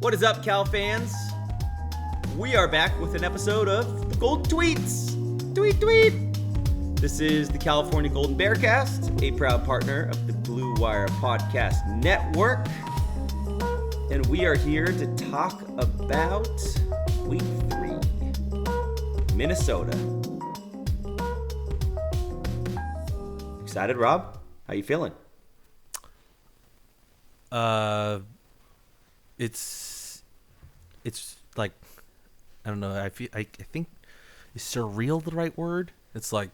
What is up, Cal fans? We are back with an episode of the Golden Tweets. Tweet, tweet. This is the California Golden Bearcast, a proud partner of the Blue Wire Podcast Network. And we are here to talk about Week 3, Minnesota. Excited, Rob? How you feeling? It's like, I don't know. I think, is surreal the right word? It's like,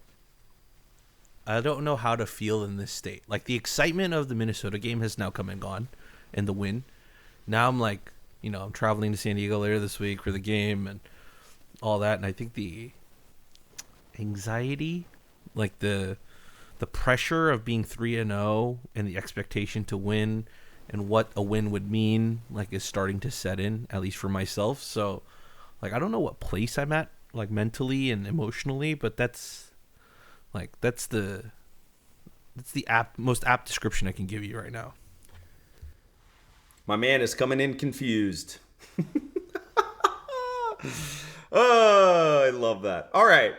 I don't know how to feel in this state. Like, the excitement of the Minnesota game has now come and gone, and the win. Now I'm like, I'm traveling to San Diego later this week for the game and all that, and I think the anxiety, like the pressure of being 3-0 and the expectation to win and what a win would mean, like, is starting to set in, at least for myself. So, like, I don't know what place I'm at, like, mentally and emotionally, but that's the most apt description I can give you right now. My man is coming in confused. Oh, I love that. All right.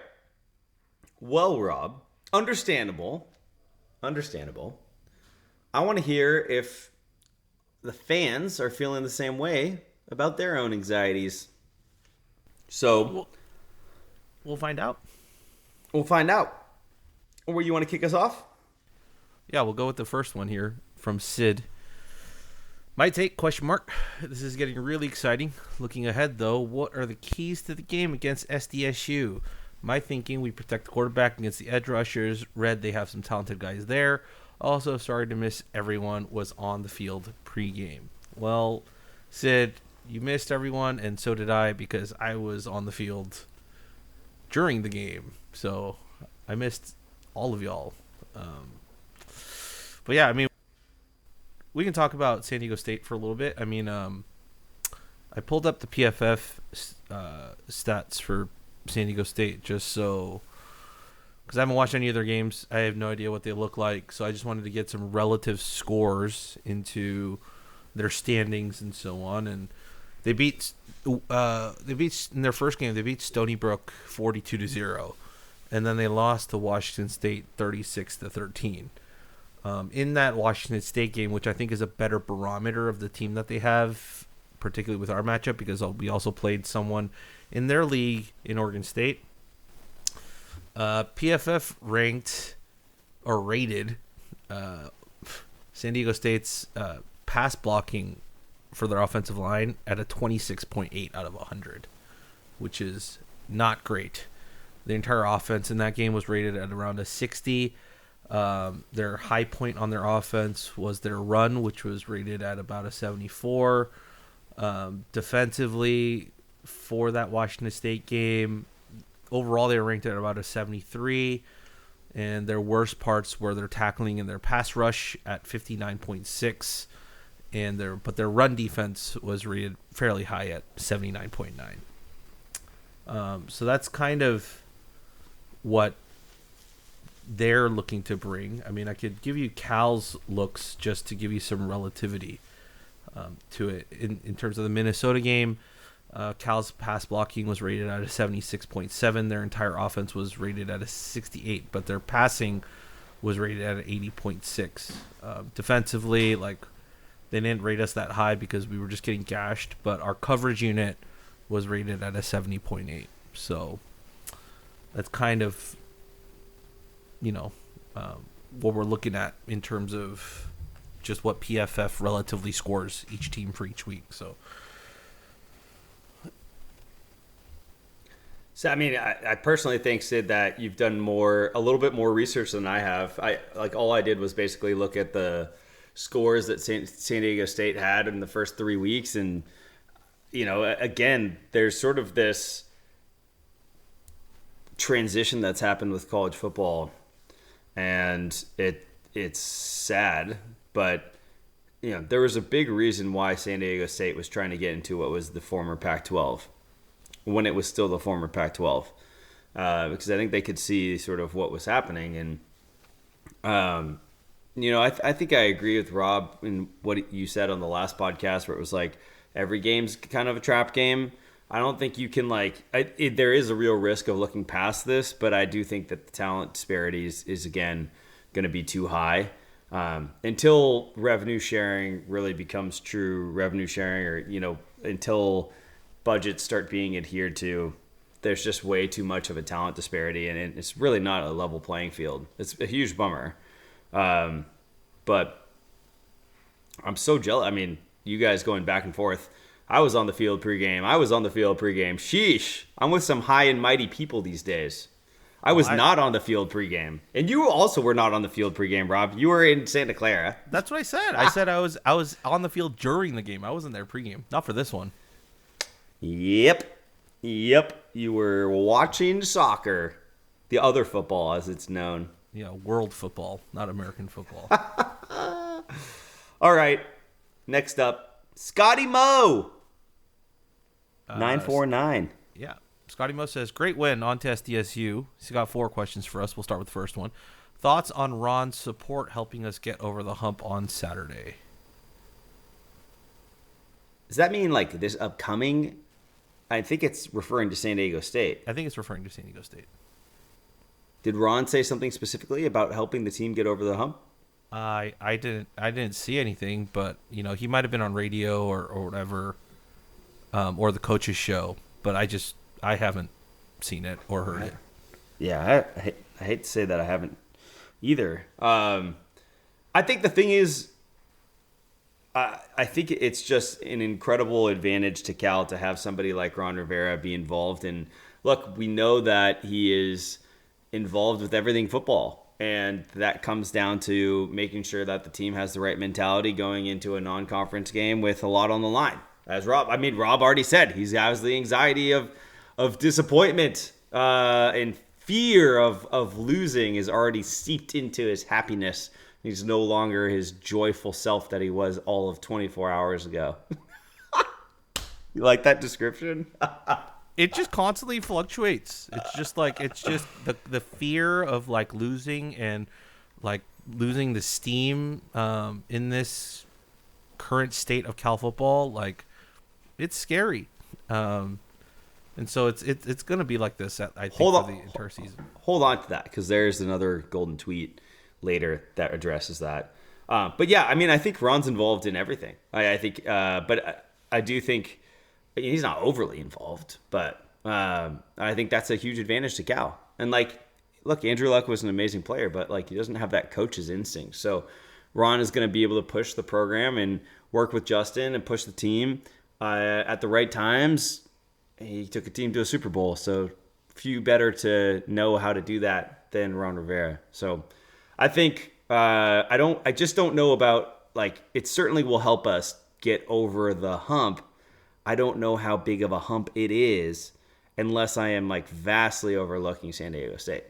Well, Rob, understandable. I want to hear if the fans are feeling the same way about their own anxieties. So we'll find out. Where you want to kick us off? Yeah, we'll go with the first one here from Sid. My take, ? This is getting really exciting. Looking ahead, though, what are the keys to the game against SDSU? My thinking, we protect the quarterback against the edge rushers. Read they have some talented guys there. Also, sorry to miss everyone was on the field pregame. Well, Sid, you missed everyone, and so did I, because I was on the field during the game. So I missed all of y'all. But yeah, I mean, we can talk about San Diego State for a little bit. I mean, I pulled up the PFF stats for San Diego State just so, because I haven't watched any of their games. I have no idea what they look like, so I just wanted to get some relative scores into their standings and so on. And they beat in their first game. They beat Stony Brook 42-0, and then they lost to Washington State 36-13. In that Washington State game, which I think is a better barometer of the team that they have, particularly with our matchup, because we also played someone in their league in Oregon State. PFF rated San Diego State's pass blocking for their offensive line at a 26.8 out of 100, which is not great. The entire offense in that game was rated at around a 60. Their high point on their offense was their run, which was rated at about a 74. Defensively, for that Washington State game, overall they were ranked at about a 73, and their worst parts were their tackling and their pass rush at 59.6, and their run defense was rated fairly high at 79.9. So that's kind of what they're looking to bring. I mean, I could give you Cal's looks just to give you some relativity to it. In terms of the Minnesota game, Cal's pass blocking was rated at a 76.7. Their entire offense was rated at a 68, but their passing was rated at an 80.6. Defensively, like, they didn't rate us that high because we were just getting gashed, but our coverage unit was rated at a 70.8. So that's kind of, what we're looking at in terms of just what PFF relatively scores each team for each week. So I mean, I personally think, Sid, that you've done a little bit more research than I have. All I did was basically look at the scores that San Diego State had in the first 3 weeks. And, again, there's sort of this transition that's happened with college football. And it's sad, but there was a big reason why San Diego State was trying to get into what was the former Pac-12 when it was still the former Pac-12, because I think they could see sort of what was happening. And I think I agree with Rob in what you said on the last podcast, where it was like Every game's kind of a trap game. I don't think you can there is a real risk of looking past this, but I do think that the talent disparities is again going to be too high until revenue sharing really becomes true revenue sharing, or until budgets start being adhered to. There's just way too much of a talent disparity, and it's really not a level playing field. It's a huge bummer, but I'm so jealous. I mean, you guys going back and forth. I was on the field pregame. Sheesh. I'm with some high and mighty people these days. I was not on the field pregame. And you also were not on the field pregame, Rob. You were in Santa Clara. That's what I said. I said I was on the field during the game. I wasn't there pregame. Not for this one. Yep. You were watching soccer. The other football, as it's known. Yeah, world football, not American football. All right. Next up, Scotty Moe. 949. Yeah. Scotty Moe says, great win on to SDSU. He's got 4 questions for us. We'll start with the first one. Thoughts on Ron's support helping us get over the hump on Saturday? Does that mean like this upcoming? I think it's referring to San Diego State. I think it's referring to San Diego State. Did Ron say something specifically about helping the team get over the hump? I didn't see anything, but he might have been on radio or whatever, or the coach's show. But I haven't seen it or heard it. Yeah, I hate to say that I haven't either. I think the thing is, I think it's just an incredible advantage to Cal to have somebody like Ron Rivera be involved. And look, we know that he is involved with everything football. And that comes down to making sure that the team has the right mentality going into a non-conference game with a lot on the line. As Rob already said, he has the anxiety of disappointment and fear of losing is already seeped into his happiness. He's no longer his joyful self that he was all of 24 hours ago. You like that description? It just constantly fluctuates. It's just the fear of like losing and like losing the steam in this current state of Cal football. Like, it's scary. And so it's going to be like this, I think, for the entire season. Hold on to that, because there's another golden tweet later that addresses that. But yeah, I mean, I think Ron's involved in everything. But I do think he's not overly involved, but I think that's a huge advantage to Cal. And look, Andrew Luck was an amazing player, but he doesn't have that coach's instinct. So Ron is going to be able to push the program and work with Justin and push the team at the right times. He took a team to a Super Bowl, so few better to know how to do that than Ron Rivera. So I think I just don't know about it certainly will help us get over the hump. I don't know how big of a hump it is unless I am vastly overlooking San Diego State.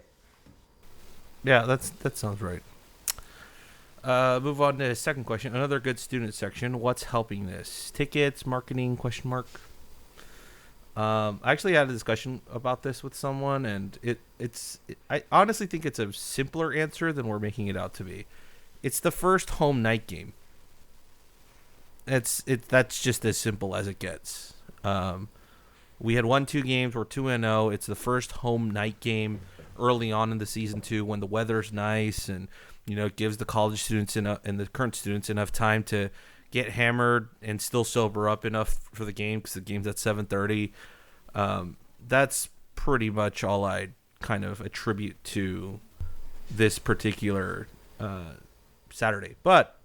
Yeah, that sounds right. Move on to the second question. Another good student section. What's helping this? Tickets, marketing, question mark. I actually had a discussion about this with someone, and I honestly think it's a simpler answer than we're making it out to be. It's the first home night game. That's just as simple as it gets. We had won 2 games. We're 2-0. It's the first home night game early on in the season too, when the weather's nice and it gives the college students and the current students enough time to get hammered and still sober up enough for the game, because the game's at 7:30. That's pretty much all I kind of attribute to this particular Saturday. But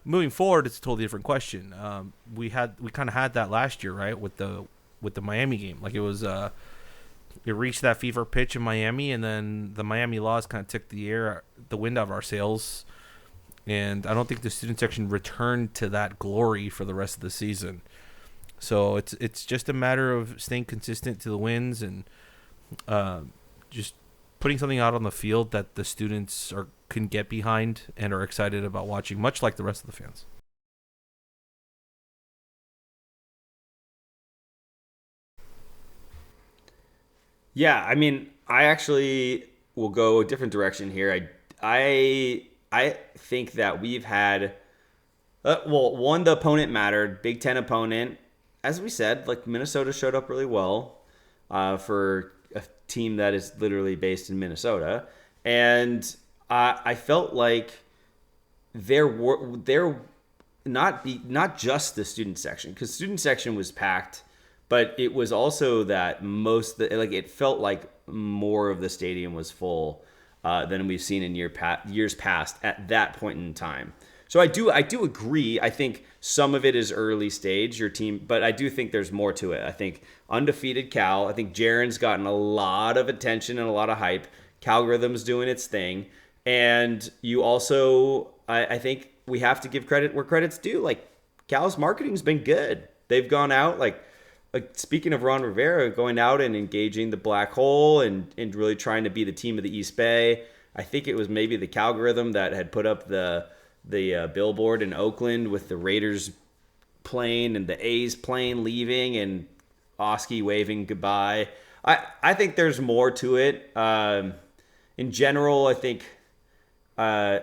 moving forward, it's a totally different question. We kind of had that last year, right, with the Miami game. It reached that fever pitch in Miami, and then the Miami Laws kind of took the wind out of our sails. And I don't think the student section returned to that glory for the rest of the season. So it's just a matter of staying consistent to the wins and just putting something out on the field that the students can get behind and are excited about watching, much like the rest of the fans. Yeah, I mean, I actually will go a different direction here. I think that we've had, one, the opponent mattered, Big Ten opponent, as we said, like Minnesota showed up really well for a team that is literally based in Minnesota, and I felt like there not just the student section, because student section was packed, but it was also that it felt like more of the stadium was full than we've seen in years past at that point in time. So I do agree. I think some of it is early stage, your team, but I do think there's more to it. I think undefeated Cal. I think Jaren's gotten a lot of attention and a lot of hype. Calgorithm's doing its thing, and you also, I think we have to give credit where credit's due. Like Cal's marketing's been good. They've gone out like speaking of Ron Rivera, going out and engaging the Black Hole and really trying to be the team of the East Bay. I think it was maybe the Calgorithm that had put up the billboard in Oakland with the Raiders plane and the A's plane leaving and Oskee waving goodbye. I think there's more to it. In general, I think I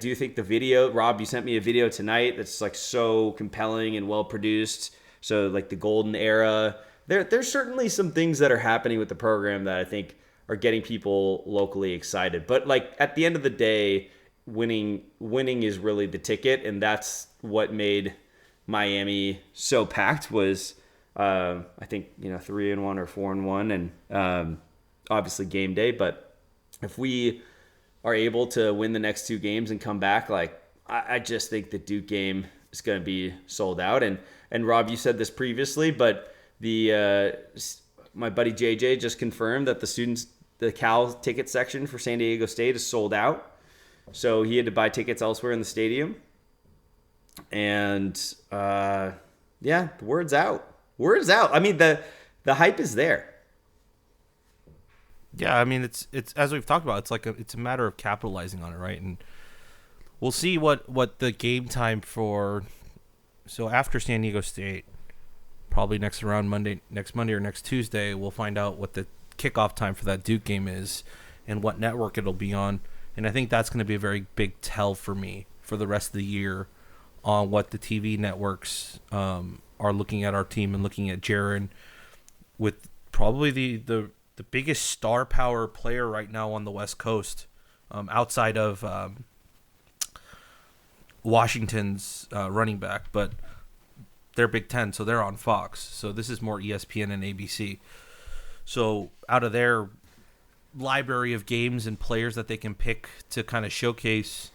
do think the video, Rob, you sent me a video tonight that's like so compelling and well produced. So like the golden era, there's certainly some things that are happening with the program that I think are getting people locally excited. But like at the end of the day, winning is really the ticket, and that's what made Miami so packed. Was I think 3-1 or 4-1, and obviously game day. But if we are able to win the next two games and come back, like I just think the Duke game is going to be sold out. And Rob, you said this previously, but my buddy JJ just confirmed that the Cal ticket section for San Diego State is sold out. So he had to buy tickets elsewhere in the stadium. And the word's out. Word's out. I mean, the hype is there. Yeah, I mean it's as we've talked about, it's a matter of capitalizing on it, right? And we'll see what the game time for. So after San Diego State, probably next Monday or next Tuesday, we'll find out what the kickoff time for that Duke game is and what network it'll be on. And I think that's going to be a very big tell for me for the rest of the year on what the TV networks are looking at our team and looking at Jaren with probably the biggest star power player right now on the West Coast, outside of Washington's running back, but they're Big Ten, so they're on Fox. So this is more ESPN and ABC. So out of their library of games and players that they can pick to kind of showcase,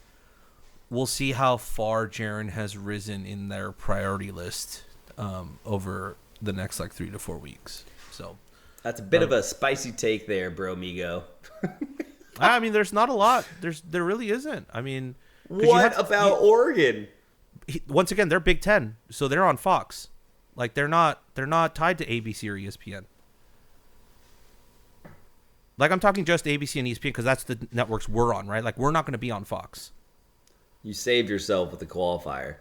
we'll see how far Jaren has risen in their priority list over the next 3 to 4 weeks. So that's a bit of a spicy take there, bro, Migo. I mean, there's not a lot. There really isn't. I mean, what about Oregon? Once again, they're Big Ten, so they're on Fox. Like they're not tied to ABC or ESPN. Like I'm talking just ABC and ESPN because that's the networks we're on, right? Like we're not going to be on Fox. You saved yourself with the qualifier.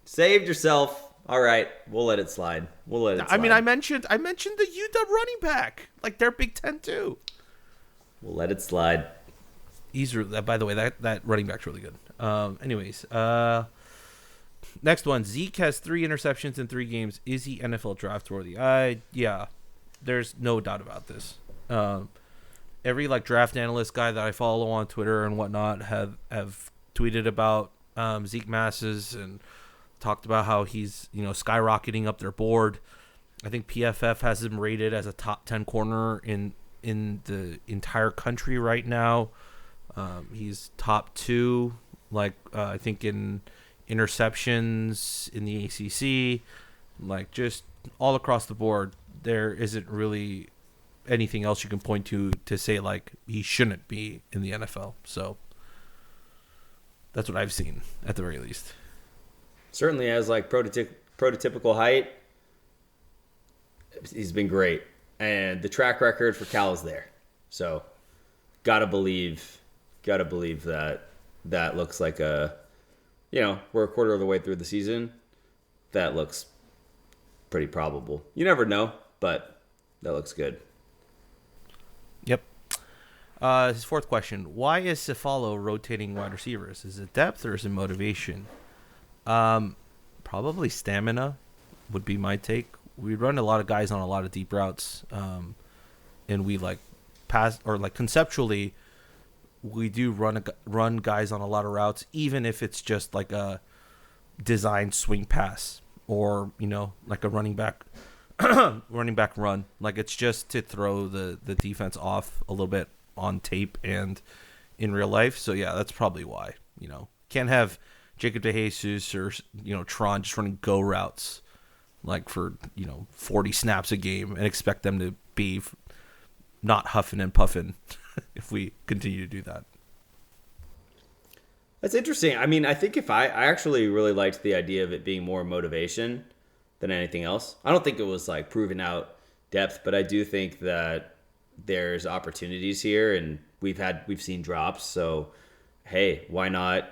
Saved yourself. All right, we'll let it slide. I mean, I mentioned the UW running back. Like they're Big Ten too. We'll let it slide. By the way, that running back's really good. Anyways, next one. Zeke has 3 interceptions in 3 games. Is he NFL draft worthy? Yeah, there's no doubt about this. Every draft analyst guy that I follow on Twitter and whatnot have tweeted about Zeke Masses and talked about how he's skyrocketing up their board. I think PFF has him rated as a top 10 corner in the entire country right now. He's top 2, I think in interceptions in the ACC, just all across the board. There isn't really anything else you can point to say he shouldn't be in the NFL. So that's what I've seen at the very least. Certainly has prototypical height. He's been great, and the track record for Cal is there. So gotta believe that looks like we're a quarter of the way through the season. That looks pretty probable. You never know, but that looks good. Yep. His fourth question: why is Cefalo rotating wide receivers? Is it depth or is it motivation? Probably stamina, would be my take. We run a lot of guys on a lot of deep routes, and we like pass or like conceptually, we do run guys on a lot of routes, even if it's just like a designed swing pass or like a running back run. Like it's just to throw the defense off a little bit on tape and in real life. So yeah, that's probably why. Can't have Jacob DeJesus or Tron just running go routes like for 40 snaps a game and expect them to be not huffing and puffing if we continue to do that. That's interesting. I mean, I think if I actually really liked the idea of it being more motivation than anything else. I don't think it was like proving out depth, but I do think that there's opportunities here, and we've seen drops. So, hey, why not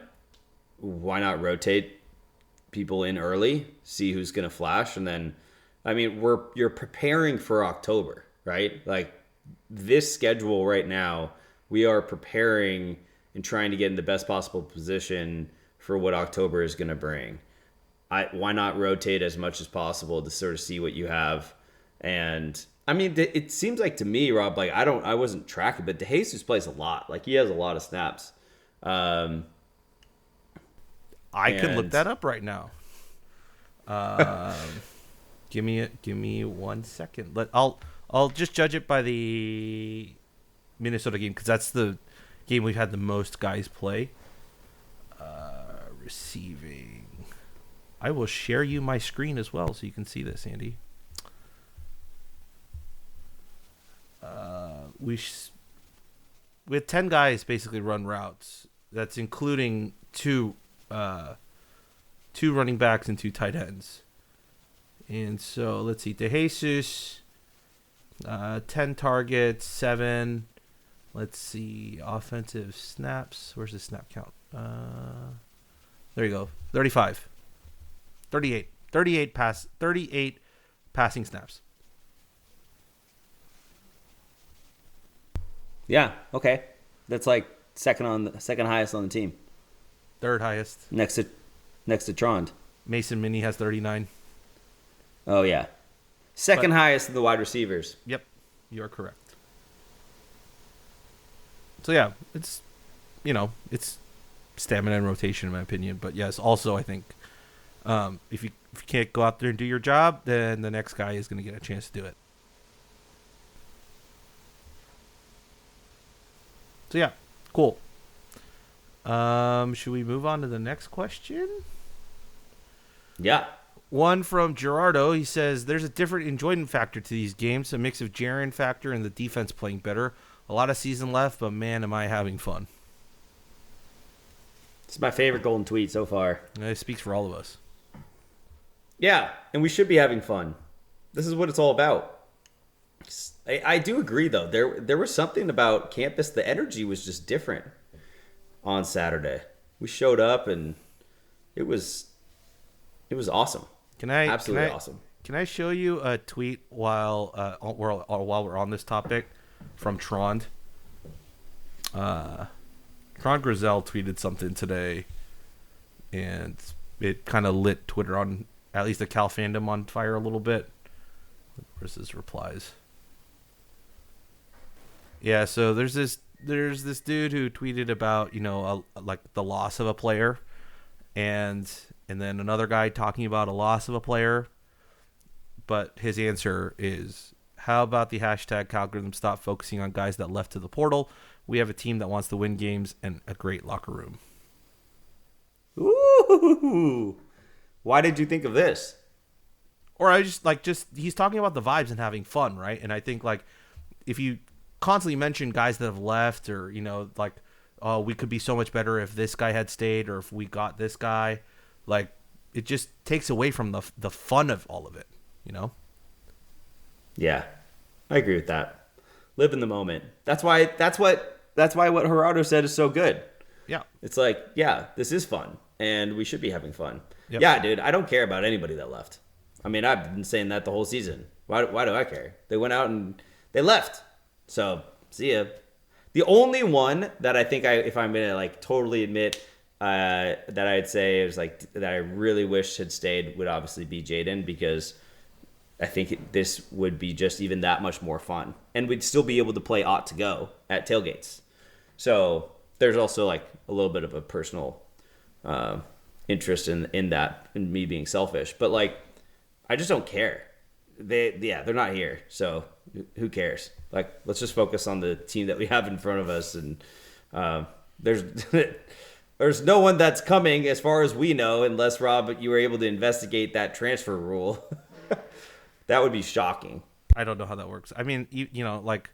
rotate people in early, see who's going to flash, and then, I mean, you're preparing for October, right? Like this schedule right now, we are preparing and trying to get in the best possible position for what October is going to bring. Why not rotate as much as possible to sort of see what you have? And I mean, it seems like to me, Rob, like I wasn't tracking, but DeJesus plays a lot. Like he has a lot of snaps. I could look that up right now. Give me 1 second. I'll just judge it by the Minnesota game because that's the game we've had the most guys play. Receiving. I will share you my screen as well so you can see this, Andy. We had 10 guys basically run routes. That's including two running backs and 2 tight ends. And so let's see, DeJesus, 10 targets, 7. Let's see, offensive snaps. Where's the snap count? There you go, 35. 38 passing snaps. Yeah, okay. That's like second highest on the team. Third highest. Next to Trond. Mason Mini has 39. Oh yeah. Second highest of the wide receivers. Yep. You are correct. So yeah, it's stamina and rotation in my opinion, but yes, also I think if you can't go out there and do your job, then the next guy is going to get a chance to do it. So yeah, cool. Should we move on to the next question? Yeah. One from Gerardo. He says, there's a different enjoyment factor to these games, a mix of Jaren factor and the defense playing better. A lot of season left, but man, am I having fun. It's my favorite golden tweet so far. It speaks for all of us. Yeah, and we should be having fun. This is what it's all about. I do agree, though. There was something about campus. The energy was just different on Saturday. We showed up, and it was awesome. Absolutely awesome. Can I show you a tweet while we're on this topic from Trond? Tron Grizel tweeted something today, and it kind of lit Twitter on, at least the Cal fandom, on fire a little bit. Where's his replies? Yeah, so there's this dude who tweeted about like the loss of a player, and then another guy talking about a loss of a player, but his answer is, how about the hashtag algorithm stop focusing on guys that left to the portal? We have a team that wants to win games and a great locker room. Ooh, why did you think of this? Or I just he's talking about the vibes and having fun, right? And I think like if you constantly mention guys that have left, or like, oh, we could be so much better if this guy had stayed, or if we got this guy, like it just takes away from the fun of all of it, Yeah, I agree with that. Live in the moment. That's why what Gerardo said is so good. Yeah, it's like, yeah, this is fun, and we should be having fun. Yep. Yeah, dude, I don't care about anybody that left. I mean, I've been saying that the whole season. Why do I care? They went out and they left. So, see ya. The only one that I think if I'm going to like totally admit that I'd say is like that I really wish had stayed would obviously be Jaden, because I think this would be just even that much more fun, and we'd still be able to play ought to go at tailgates. So there's also like a little bit of a personal interest in that, and me being selfish, but like I just don't care. They're not here, so who cares? Like, let's just focus on the team that we have in front of us, and there's there's no one that's coming as far as we know, unless Rob, you were able to investigate that transfer rule. That would be shocking. I don't know how that works. I mean, you know, like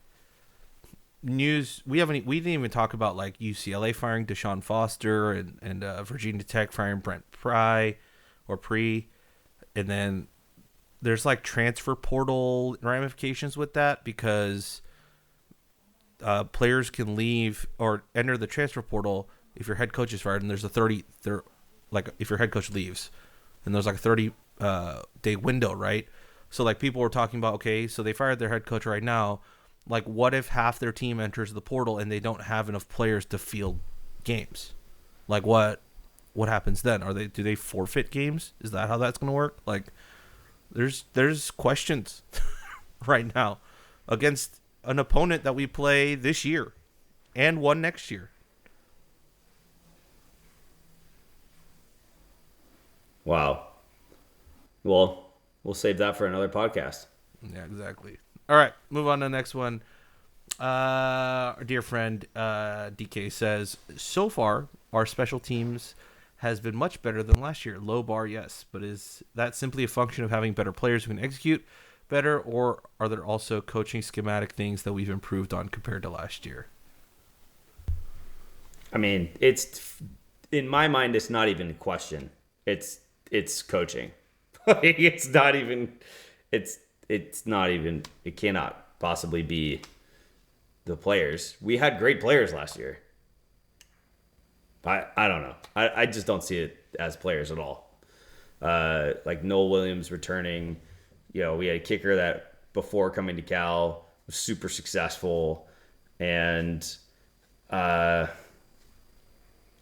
news. We didn't even talk about like UCLA firing Deshaun Foster and Virginia Tech firing Brent Pry, and then there's like transfer portal ramifications with that, because players can leave or enter the transfer portal if your head coach is fired, and there's like if your head coach leaves, and there's like a 30 day window, right? So like people were talking about, okay, so they fired their head coach right now. Like, what if half their team enters the portal and they don't have enough players to field games? Like, what happens then? Do they forfeit games? Is that how that's going to work? Like, there's questions right now against an opponent that we play this year and one next year. Wow. Well, we'll save that for another podcast. Yeah, exactly. All right, move on to the next one. Our dear friend DK says, so far, our special teams has been much better than last year. Low bar, yes. But is that simply a function of having better players who can execute better, or are there also coaching schematic things that we've improved on compared to last year? I mean, it's, in my mind, it's not even a question. It's coaching. It's not even, it cannot possibly be the players. We had great players last year. I don't know. I just don't see it as players at all. Like Noel Williams returning, we had a kicker that before coming to Cal was super successful, and I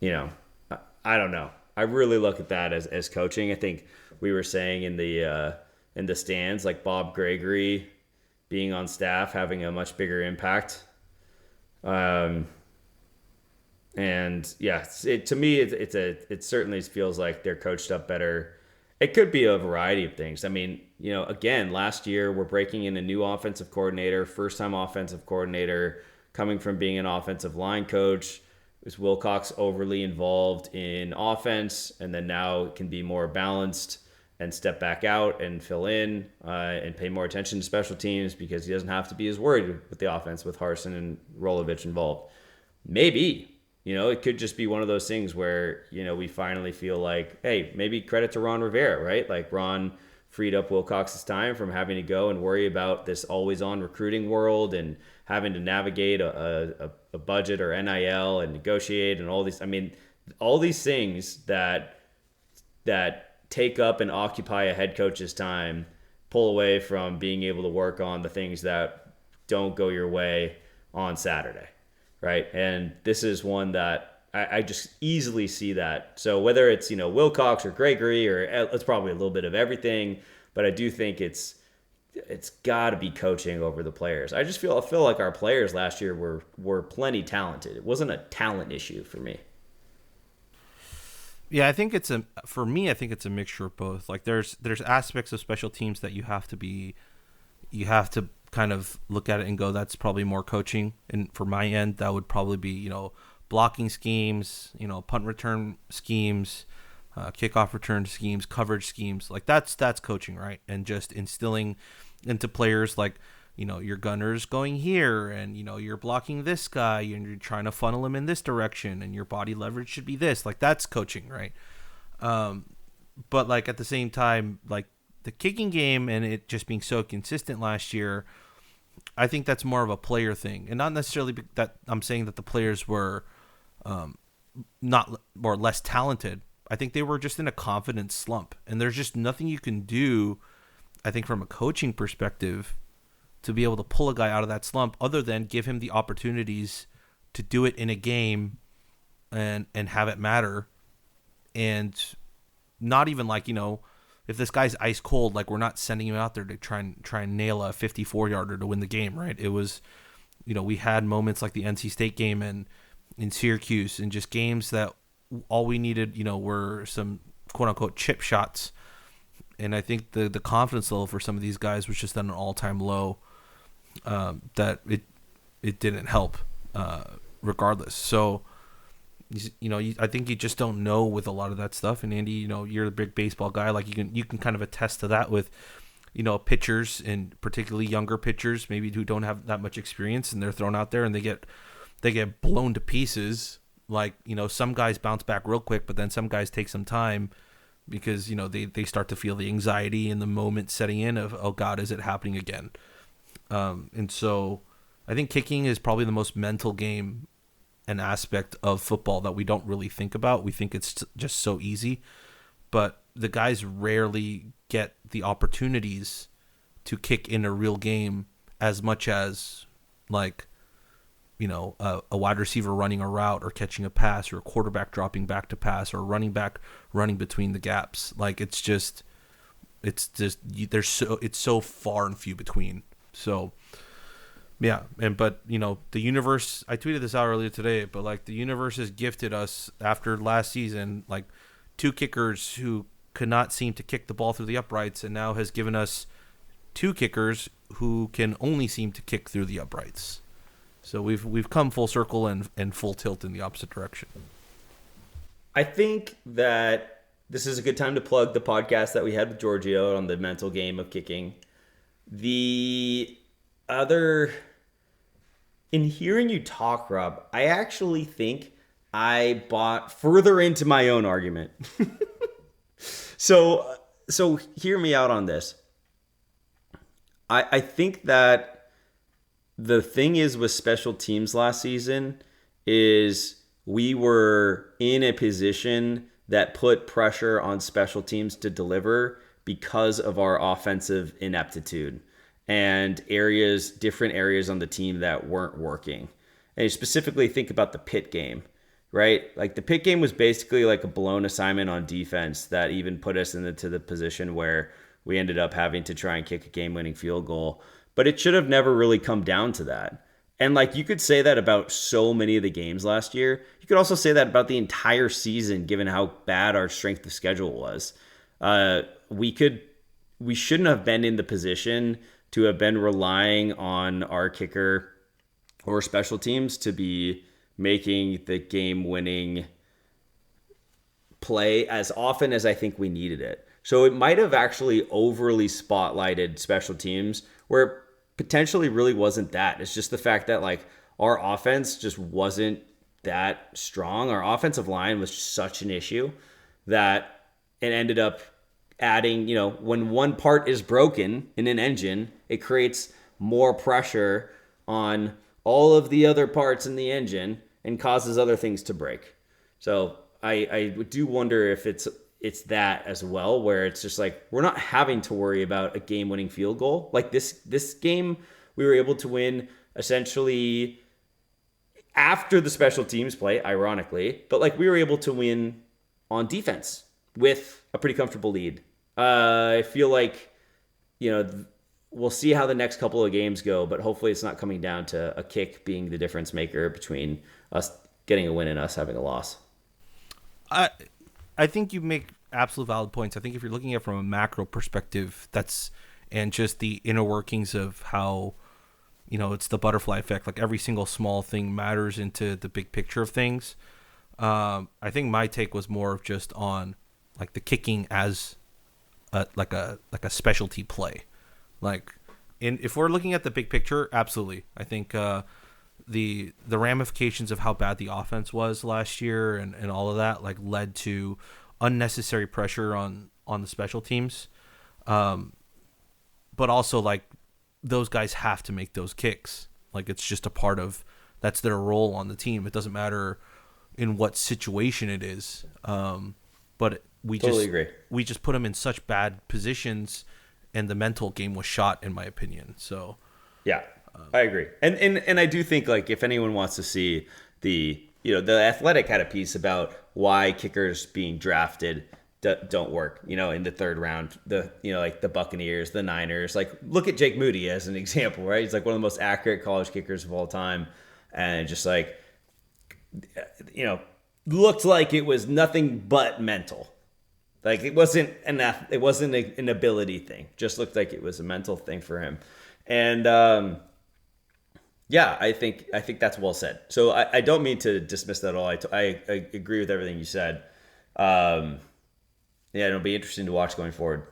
don't know. I really look at that as coaching. I think we were saying in the stands, like Bob Gregory being on staff, having a much bigger impact. And yeah, to me, it certainly feels like they're coached up better. It could be a variety of things. I mean, again, last year we're breaking in a new offensive coordinator, first time offensive coordinator, coming from being an offensive line coach. Was Wilcox overly involved in offense, and then now can be more balanced and step back out and fill in and pay more attention to special teams, because he doesn't have to be as worried with the offense with Harsin and Rolovich involved. Maybe, it could just be one of those things where, we finally feel like, hey, maybe credit to Ron Rivera, right? Like Ron freed up Wilcox's time from having to go and worry about this always on recruiting world and having to navigate a budget or NIL and negotiate and all these. I mean, all these things that take up and occupy a head coach's time, pull away from being able to work on the things that don't go your way on Saturday, right? And this is one that I just easily see that. So whether it's, Wilcox or Gregory, or it's probably a little bit of everything, but I do think it's got to be coaching over the players. I feel like our players last year were plenty talented. It wasn't a talent issue for me. Yeah, I think it's a mixture of both. Like there's aspects of special teams that you have to kind of look at it and go, that's probably more coaching. And for my end, that would probably be, blocking schemes, punt return schemes, kickoff return schemes, coverage schemes. Like that's coaching, right? And just instilling into players like, your gunner's going here, and you're blocking this guy, and you're trying to funnel him in this direction, and your body leverage should be this. Like that's coaching, right? But like at the same time, like the kicking game and it just being so consistent last year, I think that's more of a player thing, and not necessarily that I'm saying that the players were not or less talented. I think they were just in a confidence slump, and there's just nothing you can do, I think, from a coaching perspective, to be able to pull a guy out of that slump, other than give him the opportunities to do it in a game and have it matter, and not even like, if this guy's ice cold, like we're not sending him out there to try and nail a 54-yarder to win the game, right? It was, we had moments like the NC State game and in Syracuse, and just games that all we needed, were some quote unquote chip shots. And I think the confidence level for some of these guys was just at an all-time low, that it didn't help, regardless. So, I think you just don't know with a lot of that stuff. And Andy, you're the big baseball guy. Like you can kind of attest to that with, pitchers, and particularly younger pitchers, maybe who don't have that much experience, and they're thrown out there and they get blown to pieces. Like, some guys bounce back real quick, but then some guys take some time because, they start to feel the anxiety in the moment setting in of, oh God, is it happening again? And so I think kicking is probably the most mental game and aspect of football that we don't really think about. We think it's just so easy, but the guys rarely get the opportunities to kick in a real game as much as like, a wide receiver running a route or catching a pass, or a quarterback dropping back to pass, or a running back running between the gaps. Like it's so far and few between. So yeah, but the universe, I tweeted this out earlier today, but like the universe has gifted us after last season, like 2 kickers who could not seem to kick the ball through the uprights, and now has given us 2 kickers who can only seem to kick through the uprights. So we've come full circle and full tilt in the opposite direction. I think that this is a good time to plug the podcast that we had with Giorgio on the mental game of kicking. The other, in hearing you talk, Rob, I actually think I bought further into my own argument. So hear me out on this. I think that the thing is with special teams last season is we were in a position that put pressure on special teams to deliver because of our offensive ineptitude and different areas on the team that weren't working. And you specifically think about the Pitt game, right? Like the Pitt game was basically like a blown assignment on defense that even put us into the position where we ended up having to try and kick a game-winning field goal. But it should have never really come down to that. And like you could say that about so many of the games last year. You could also say that about the entire season, given how bad our strength of schedule was. We shouldn't have been in the position to have been relying on our kicker or special teams to be making the game-winning play as often as I think we needed it. So it might have actually overly spotlighted special teams where potentially really wasn't that. It's just the fact that like our offense just wasn't that strong. Our offensive line was such an issue that it ended up adding, when one part is broken in an engine, it creates more pressure on all of the other parts in the engine and causes other things to break. So I do wonder if it's that as well, where it's just like we're not having to worry about a game-winning field goal. Like this game, we were able to win essentially after the special teams play, ironically, but like we were able to win on defense with a pretty comfortable lead. I feel like, we'll see how the next couple of games go, but hopefully it's not coming down to a kick being the difference maker between us getting a win and us having a loss. I think you make absolute valid points. I think if you're looking at it from a macro perspective, and just the inner workings of how, it's the butterfly effect. Like every single small thing matters into the big picture of things. I think my take was more of just on like the kicking as like a specialty play. Like if we're looking at the big picture, absolutely. I think the ramifications of how bad the offense was last year and all of that like led to unnecessary pressure on the special teams. But also like those guys have to make those kicks. Like it's just a part of, that's their role on the team. It doesn't matter in what situation it is. But we just put them in such bad positions, and the mental game was shot, in my opinion. So yeah, I agree. And I do think like if anyone wants to see the the Athletic had a piece about why kickers being drafted don't work, in the third round. Like the Buccaneers, the Niners. Like, look at Jake Moody as an example, right? He's like one of the most accurate college kickers of all time, and just like, looked like it was nothing but mental. Like, it wasn't an ability thing. Just looked like it was a mental thing for him. And I think that's well said. So I don't mean to dismiss that at all. I agree with everything you said. It'll be interesting to watch going forward.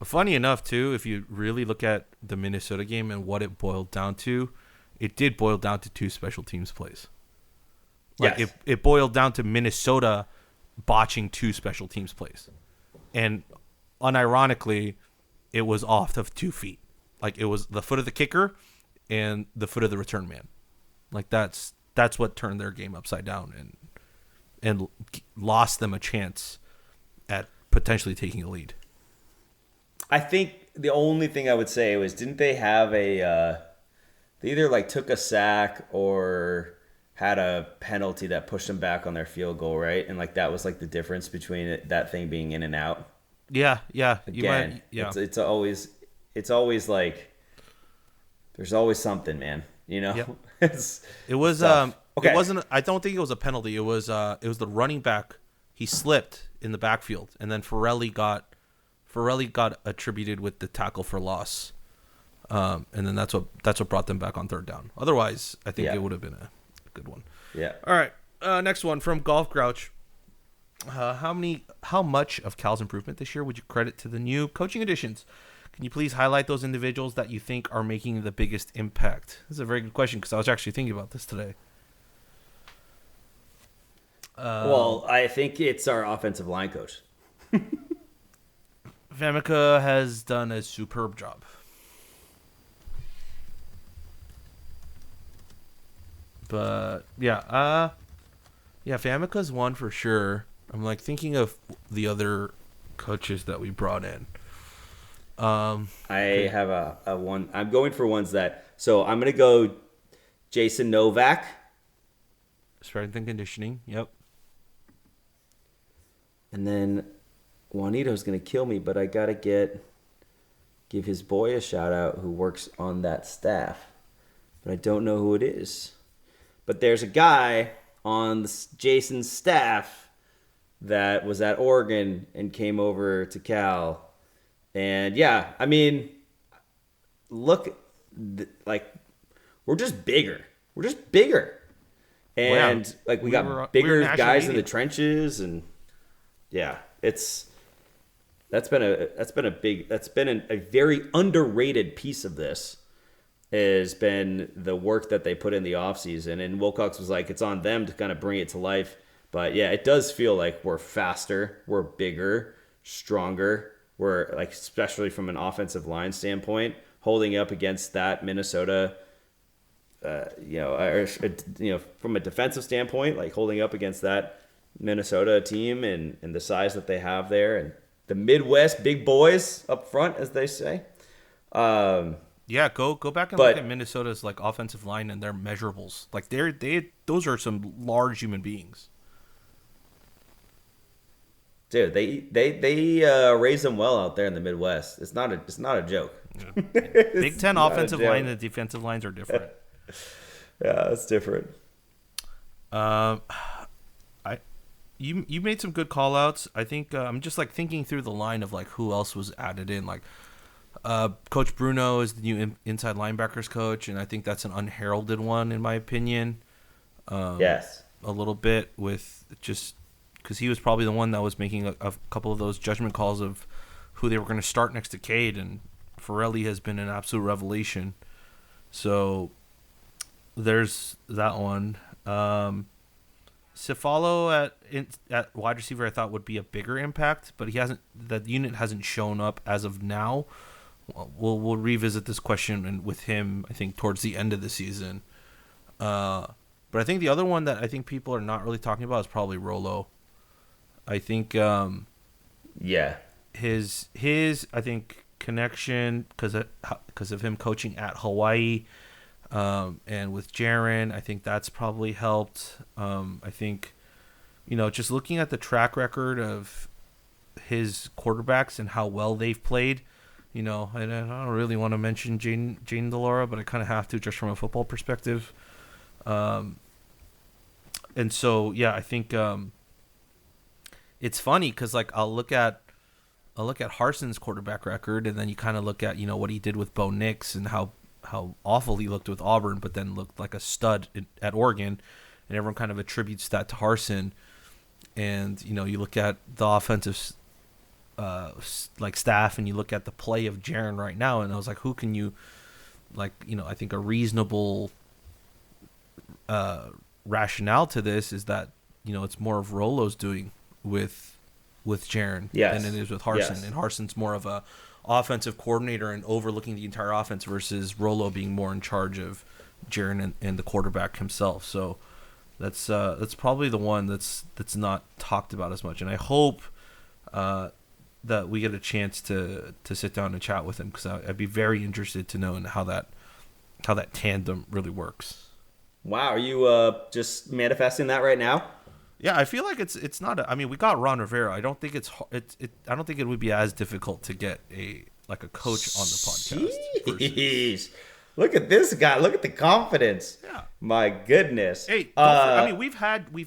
Funny enough, too, if you really look at the Minnesota game and what it boiled down to, it did boil down to 2 special teams plays. Like, yes. it boiled down to Minnesota botching 2 special teams plays. And unironically, it was off of 2 feet. Like, it was the foot of the kicker and the foot of the return man. Like, that's what turned their game upside down and lost them a chance at potentially taking a lead. I think the only thing I would say was, didn't they have they either like took a sack or had a penalty that pushed them back on their field goal, right? And like that was like the difference between that thing being in and out. Yeah. Again, it's always like there's always something, man. Yep. It was okay. It wasn't. I don't think it was a penalty. It was the running back. He slipped in the backfield, and then Farrelly got attributed with the tackle for loss. And then that's what brought them back on third down. Otherwise, I think it would have been a good one. Yeah. All right. Next one from Golf Grouch. How much of Cal's improvement this year would you credit to the new coaching additions? Can you please highlight those individuals that you think are making the biggest impact? This is a very good question because I was actually thinking about this today. Well, I think it's our offensive line coach. Famicka has done a superb job. But Famicka's one for sure. I'm like thinking of the other coaches that we brought in. I have a one. I'm going for ones that. So I'm gonna go Jason Novak. Strength and conditioning. Yep. And then Juanito's gonna kill me, but I gotta give his boy a shout out who works on that staff, but I don't know who it is. But there's a guy on Jason's staff that was at Oregon and came over to Cal. And yeah, I mean, look, like, we're just bigger. We're just bigger. And like we got bigger guys in the trenches, and yeah, that's been a very underrated piece of this. Has been the work that they put in the offseason. And Wilcox was like, it's on them to kind of bring it to life. But yeah, it does feel like we're faster, we're bigger, stronger. We're like, especially from an offensive line standpoint, holding up against that Minnesota, from a defensive standpoint, like holding up against that Minnesota team and the size that they have there, and the Midwest big boys up front, as they say. Yeah, go back and look at Minnesota's like offensive line and their measurables. Like those are some large human beings. Dude, they raise them well out there in the Midwest. It's not a joke. Yeah. Big Ten offensive line and defensive lines are different. Yeah, it's different. You made some good call outs. I think I'm just like thinking through the line of like who else was added in. Like Coach Bruno is the new inside linebackers coach, and I think that's an unheralded one in my opinion. Yes, a little bit with just because he was probably the one that was making a couple of those judgment calls of who they were going to start next to Cade, and Farrelly has been an absolute revelation. So there's that one. Cefalo at wide receiver I thought would be a bigger impact, but that unit hasn't shown up as of now. We'll revisit this question with him, I think, towards the end of the season. But I think the other one that I think people are not really talking about is probably Rolo. I think his I think connection because of him coaching at Hawaii, And with Jaren, I think that's probably helped. I think, just looking at the track record of his quarterbacks and how well they've played, and I don't really want to mention Jane DeLaura, but I kind of have to just from a football perspective. And so, yeah, I think it's funny because I'll look at Harson's quarterback record, and then you kind of look at what he did with Bo Nix and how awful he looked with Auburn, but then looked like a stud at Oregon, and everyone kind of attributes that to Harsin. And you look at the offensive staff, and you look at the play of Jaren right now, and I was like, who can you I think a reasonable rationale to this is that it's more of Rolo's doing with Jaren than it is with Harsin. Yes. And Harsin's more of a offensive coordinator and overlooking the entire offense versus Rolo being more in charge of Jaren and the quarterback himself. So that's probably the one that's not talked about as much. And I hope that we get a chance to sit down and chat with him, because I'd be very interested to know how that tandem really works. Wow, are you just manifesting that right now? Yeah, I feel like it's not. I mean, we got Ron Rivera. I don't think I don't think it would be as difficult to get a coach on the podcast. Jeez. Look at this guy. Look at the confidence. Yeah. My goodness. Hey, I mean, we've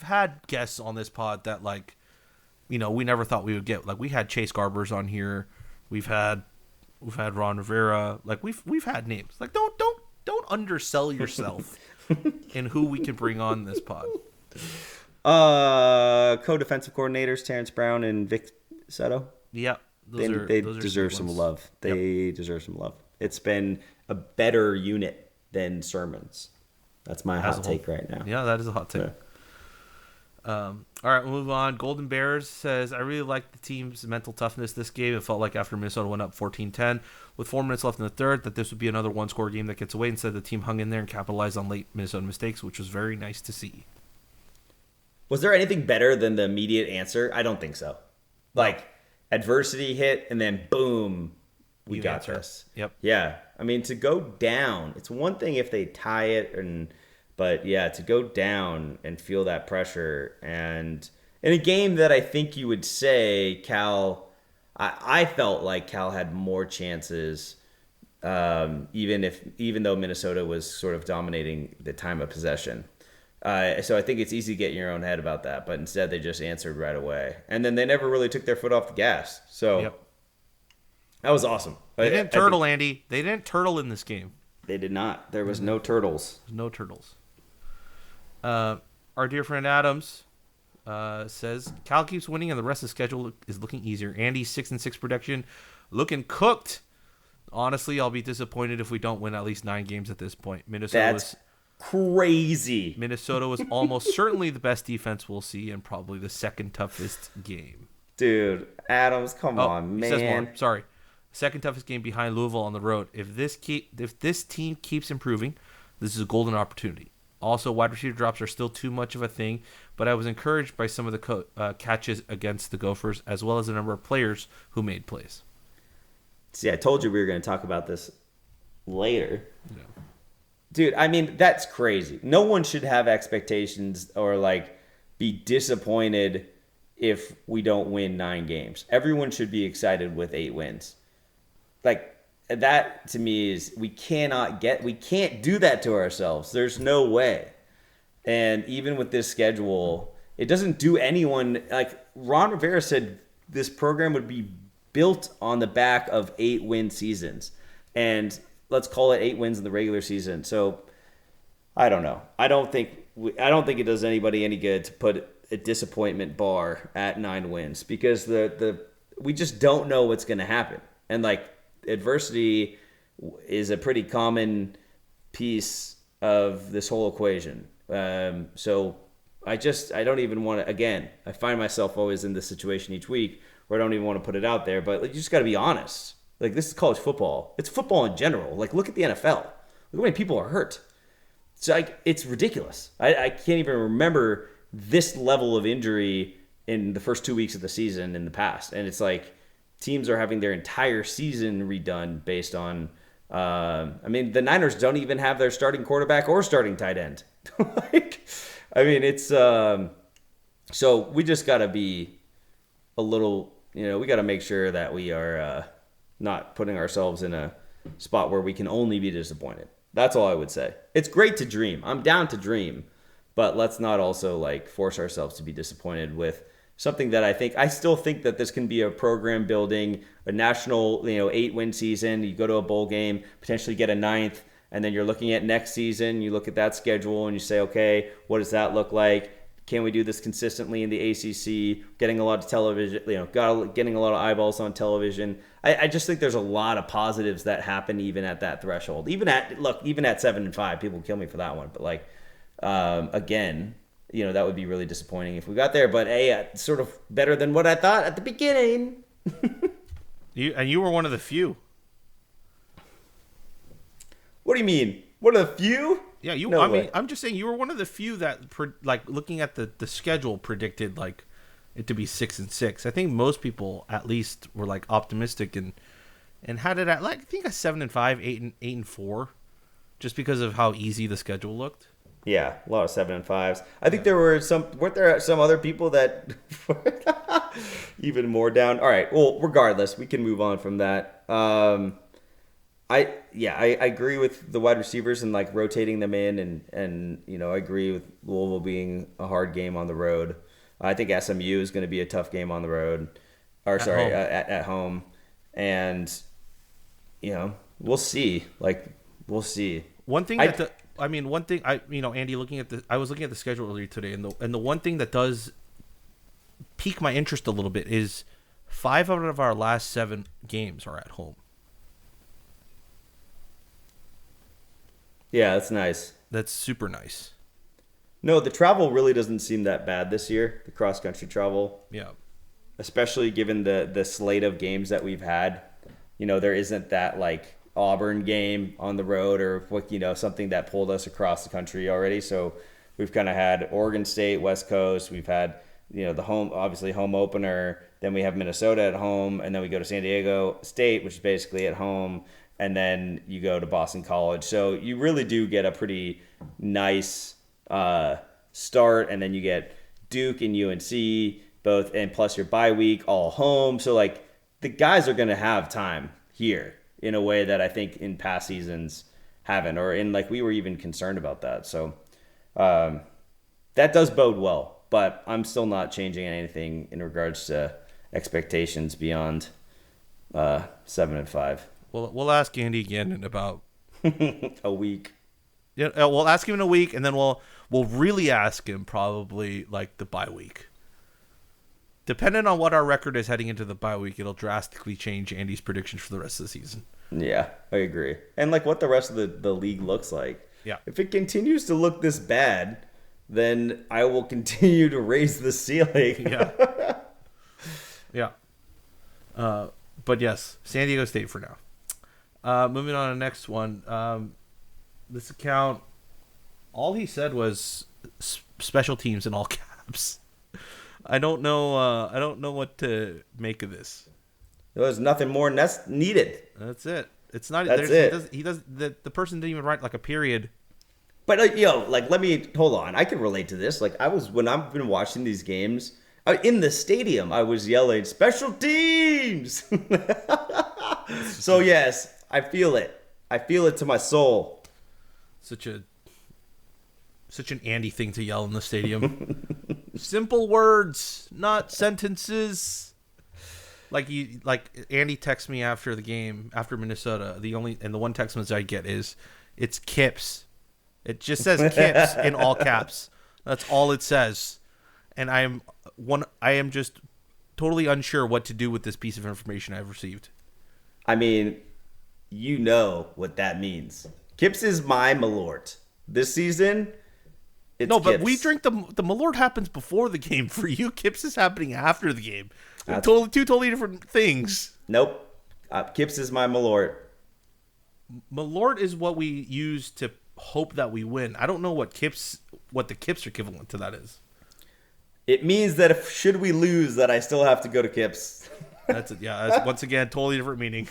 had guests on this pod that we never thought we would get. Like, we had Chase Garbers on here. We've had Ron Rivera. Like, we've had names. Like, don't undersell yourself in who we can bring on this pod. Co-defensive coordinators Terrence Brown and Vic Seto. Yeah, they deserve some love. They deserve some love. It's been a better unit than Sermons. That's my hot take right now. Yeah, that is a hot take. Yeah. All right, we'll move on. Golden Bears says, I really liked the team's mental toughness this game. It felt like after Minnesota went up 14-10 with 4 minutes left in the third that this would be another one-score game that gets away. Instead, the team hung in there and capitalized on late Minnesota mistakes, which was very nice to see. Was there anything better than the immediate answer? I don't think so. Like, adversity hit, and then boom, we got this. Yep. Yeah. I mean, to go down, it's one thing if they tie it, but yeah, to go down and feel that pressure. And in a game that I think you would say Cal, I felt like Cal had more chances, even though Minnesota was sort of dominating the time of possession. So I think it's easy to get in your own head about that, but instead they just answered right away. And then they never really took their foot off the gas. So That was awesome. They didn't turtle, Andy. They didn't turtle in this game. They did not. There was no turtles. No turtles. Our dear friend Adams says, Cal keeps winning and the rest of the schedule is looking easier. Andy's 6-6 prediction looking cooked. Honestly, I'll be disappointed if we don't win at least 9 games at this point. That's crazy. Minnesota was almost certainly the best defense we'll see and probably the second toughest game. Dude, Adams, come on, man. He says more. Sorry. Second toughest game behind Louisville on the road. If this team keeps improving, this is a golden opportunity. Also, wide receiver drops are still too much of a thing, but I was encouraged by some of the catches against the Gophers, as well as the number of players who made plays. See, I told you we were going to talk about this later. Yeah. Dude, I mean, that's crazy. No one should have expectations or be disappointed if we don't win 9 games. Everyone should be excited with 8 wins. That to me is we can't do that to ourselves. There's no way. And even with this schedule, it doesn't do anyone Ron Rivera said this program would be built on the back of 8-win seasons. And let's call it 8 wins in the regular season. So I don't know. I don't think it does anybody any good to put a disappointment bar at 9 wins because we just don't know what's going to happen. And adversity is a pretty common piece of this whole equation. So I don't even want to, again, I find myself always in this situation each week where I don't even want to put it out there, but you just got to be honest. This is college football. It's football in general. Look at the NFL. Look how many people are hurt. So it's ridiculous. I can't even remember this level of injury in the first 2 weeks of the season in the past. And it's teams are having their entire season redone based on I mean, the Niners don't even have their starting quarterback or starting tight end. Like, I mean, it's so we just got to be a little, we got to make sure that we are not putting ourselves in a spot where we can only be disappointed. That's all I would say. It's great to dream. I'm down to dream, but let's not also like force ourselves to be disappointed with something that I still think that this can be a program building, a national, 8-win season. You go to a bowl game, potentially get a ninth, and then you're looking at next season. You look at that schedule and you say, okay, what does that look like? Can we do this consistently in the ACC? Getting a lot of television, getting a lot of eyeballs on television. I just think there's a lot of positives that happen even at that threshold. Even at 7-5, people kill me for that one. But again, that would be really disappointing if we got there. But hey, sort of better than what I thought at the beginning. You were one of the few. What do you mean? One of the few? Yeah, No way. I'm just saying you were one of the few that, looking at the schedule, predicted it to be 6-6. I think most people at least were optimistic and had it at I think a 7-5, 8-4, just because of how easy the schedule looked. Yeah, a lot of 7-5s. I think weren't there some other people that even more down. All right, well, regardless, we can move on from that. I agree with the wide receivers and rotating them in, and I agree with Louisville being a hard game on the road. I think SMU is going to be a tough game on the road, at home, and we'll see. We'll see. One thing Andy, I was looking at the schedule earlier today, and the one thing that does pique my interest a little bit is 5 out of our last 7 games are at home. Yeah, that's nice. That's super nice. No, the travel really doesn't seem that bad this year, the cross-country travel. Yeah. Especially given the slate of games that we've had. There isn't that, Auburn game on the road or, something that pulled us across the country already. So we've kind of had Oregon State, West Coast. We've had, the home opener. Then we have Minnesota at home. And then we go to San Diego State, which is basically at home. And then you go to Boston College. So you really do get a pretty nice start, and then you get Duke and UNC both, and plus your bye week all home. So the guys are going to have time here in a way that I think in past seasons haven't, or in we were even concerned about that. So that does bode well, but I'm still not changing anything in regards to expectations beyond 7-5. Well, we'll ask Andy again in about a week. Yeah, we'll ask him in a week, and then we'll really ask him probably the bye week. Depending on what our record is heading into the bye week, it'll drastically change Andy's predictions for the rest of the season. Yeah, I agree. And what the rest of the league looks like. Yeah. If it continues to look this bad, then I will continue to raise the ceiling. Yeah. Yeah. But yes, San Diego State for now. Moving on to the next one. This account, all he said was special teams in all caps. I don't know what to make of this. There's nothing more needed. That's it. It's not. That's it. He does. The person didn't even write a period. But let me hold on. I can relate to this. When I've been watching these games in the stadium, I was yelling special teams. So yes, I feel it. I feel it to my soul. Such an Andy thing to yell in the stadium. Simple words, not sentences. Andy texts me after the game, after Minnesota. The one text message I get is, "It's Kips." It just says Kips in all caps. That's all it says, and I am just totally unsure what to do with this piece of information I've received. I mean, you know what that means. Kips is my Malort. This season, it's no, but Kips. we drink the Malort happens before the game. For you, Kips is happening after the game. Two totally different things. Nope. Kips is my Malort. Malort is what we use to hope that we win. I don't know what the Kips equivalent to that is. It means that should we lose, that I still have to go to Kips. That's it. Yeah. That's, once again, totally different meaning.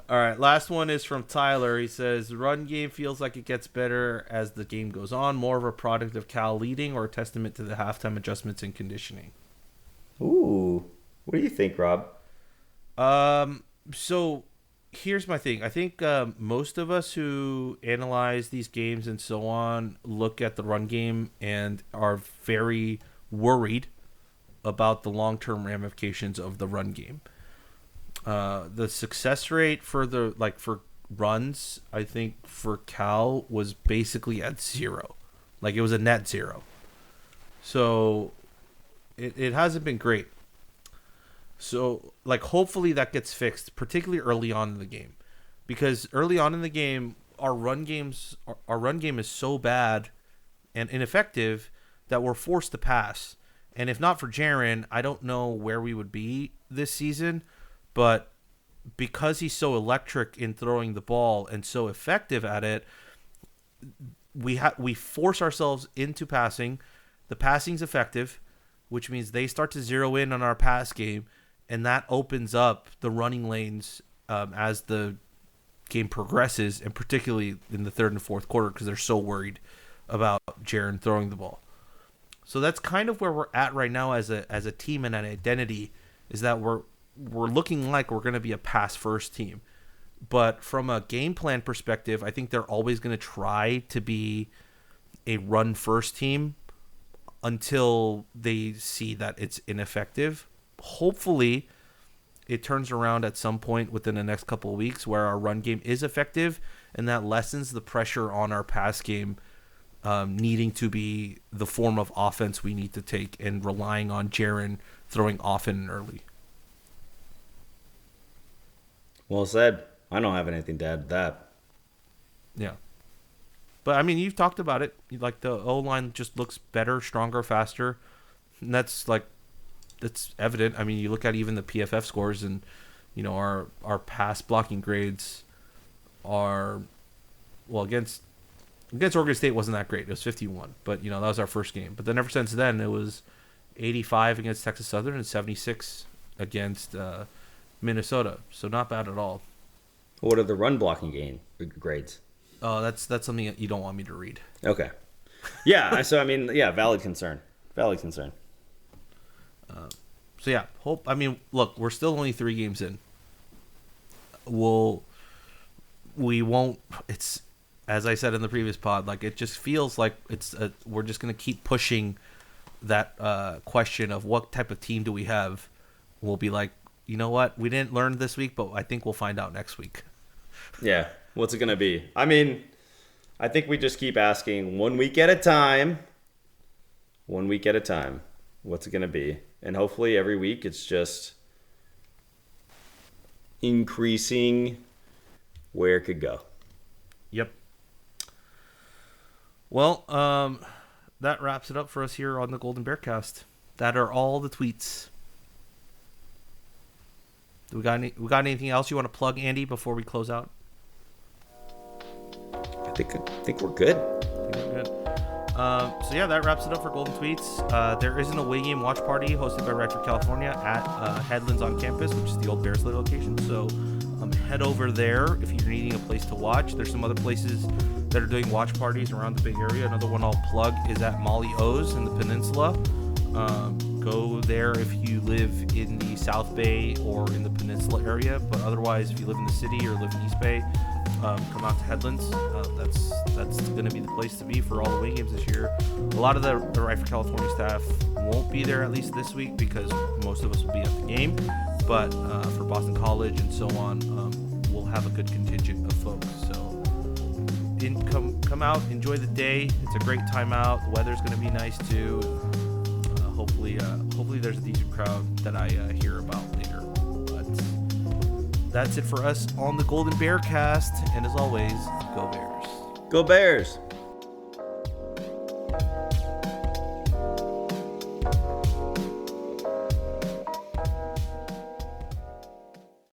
All right, last one is from Tyler. He says, run game feels like it gets better as the game goes on. More of a product of Cal leading or a testament to the halftime adjustments and conditioning? Ooh. What do you think, Rob? So here's my thing. I think most of us who analyze these games and so on look at the run game and are very worried about the long-term ramifications of the run game. The success rate for for runs, I think for Cal was basically at 0. Like it was a net 0. So it hasn't been great. So like hopefully that gets fixed, particularly early on in the game. Because early on in the game, our run game is so bad and ineffective that we're forced to pass. And if not for Jaren, I don't know where we would be this season. But because he's so electric in throwing the ball and so effective at it, we force ourselves into passing. The passing's effective, which means they start to zero in on our pass game, and that opens up the running lanes as the game progresses, and particularly in the third and fourth quarter because they're so worried about Jaren throwing the ball. So that's kind of where we're at right now as a team and an identity, is that we're looking like we're going to be a pass-first team. But from a game plan perspective, I think they're always going to try to be a run-first team until they see that it's ineffective. Hopefully, it turns around at some point within the next couple of weeks where our run game is effective, and that lessens the pressure on our pass game needing to be the form of offense we need to take and relying on Jaren throwing often and early. Well said. I don't have anything to add to that. Yeah. But, I mean, you've talked about it. Like, the O-line just looks better, stronger, faster. And that's evident. I mean, you look at even the PFF scores and, you know, our pass blocking grades are, well, against Oregon State wasn't that great. It was 51. But, you know, that was our first game. But then ever since then, it was 85 against Texas Southern and 76 against Minnesota. So not bad at all. What are the run blocking grades? Oh, that's something that you don't want me to read. Okay. Yeah. So I mean, yeah, valid concern. Valid concern. So yeah, hope. I mean, look, we're still only 3 games in. We won't. It's, as I said in the previous pod, like it just feels like we're just gonna keep pushing that question of what type of team do we have. We'll be like, you know what, we didn't learn this week, but I think we'll find out next week. Yeah. What's it going to be? I mean, I think we just keep asking 1 week at a time. 1 week at a time. What's it going to be? And hopefully every week it's just increasing where it could go. Yep. Well, that wraps it up for us here on the Golden Bear Cast. That are all the tweets. We got anything else you want to plug, Andy, before we close out? I think we're good. So yeah, that wraps it up for Golden Tweets. There is an away game watch party hosted by Redford, California at Headlands on campus, which is the old Bears location. So head over there if you're needing a place to watch. There's some other places that are doing watch parties around the Bay Area. Another one I'll plug is at Molly O's in the Peninsula. Go there if you live in the South Bay or in the Peninsula area. But otherwise, if you live in the city or live in East Bay, come out to Headlands. That's going to be the place to be for all the away games this year. A lot of the Redford, California staff won't be there at least this week because most of us will be at the game. But for Boston College and so on, we'll have a good contingent of folks. So come out, enjoy the day. It's a great time out. The weather's going to be nice too. Hopefully there's a decent crowd that I hear about later. But that's it for us on the Golden Bear Cast. And as always, go Bears. Go Bears.